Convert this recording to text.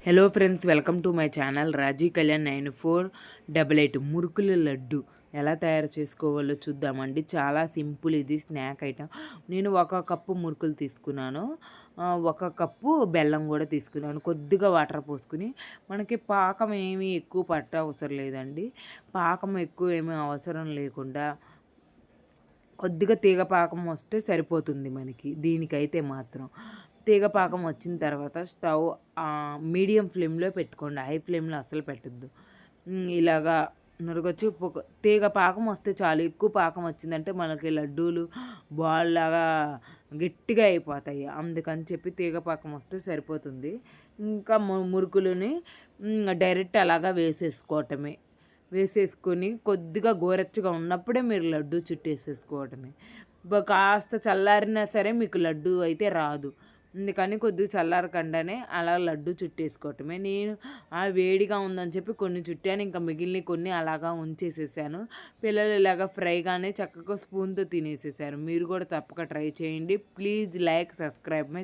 Hello friends, welcome to my channel Raji Kalyan 9488 మురుకుల లడ్డు ఎలా తయారు చేసుకోవాలో చూద్దామండి. చాలా సింపుల్, ఇది స్నాక్ ఐటమ్. నేను 1 కప్పు మురుకులు తీసుకున్నాను, 1 కప్పు బెల్లం కూడా తీసుకున్నాను. కొద్దిగా వాటర్ పోసుకుని, మనకి పాకం ఏమీ ఎక్కువ పట్ట అవసరం లేదండి. పాకం ఎక్కువ ఏమీ అవసరం లేకుండా కొద్దిగా తీగ పాకం వస్తే సరిపోతుంది మనకి. దీనికైతే మాత్రం తీగ పాకం వచ్చిన తర్వాత స్టవ్ మీడియం ఫ్లేమ్లో పెట్టుకోండి, హై ఫ్లేమ్లో అస్సలు పెట్టద్దు. ఇలాగా నురగొచ్చి తీగ పాకం వస్తే చాలు. ఎక్కువ పాకం వచ్చిందంటే మనకి లడ్డూలు బాల్ లాగా గట్టిగా అయిపోతాయి. అందుకని చెప్పి తీగ పాకం వస్తే సరిపోతుంది. ఇంకా మురుకులని డైరెక్ట్ అలాగా వేసేసుకోవటమే. వేసేసుకొని కొద్దిగా గోరెచ్చగా ఉన్నప్పుడే మీరు లడ్డు చుట్టేసేసుకోవటమే. కాస్త చల్లారినా సరే మీకు లడ్డు అయితే రాదు. అందుకని కొద్దిగా చల్లారకుండానే అలా లడ్డు చుట్టేసుకోవటమే. నేను వేడిగా ఉందని చెప్పి కొన్ని చుట్టాను, ఇంకా మిగిలిన కొన్ని అలాగా ఉంచేసేసాను. పిల్లలు ఇలాగ ఫ్రైగానే చక్కగా స్పూన్తో తినేసేసారు. మీరు కూడా తప్పక ట్రై చేయండి. Please like, subscribe my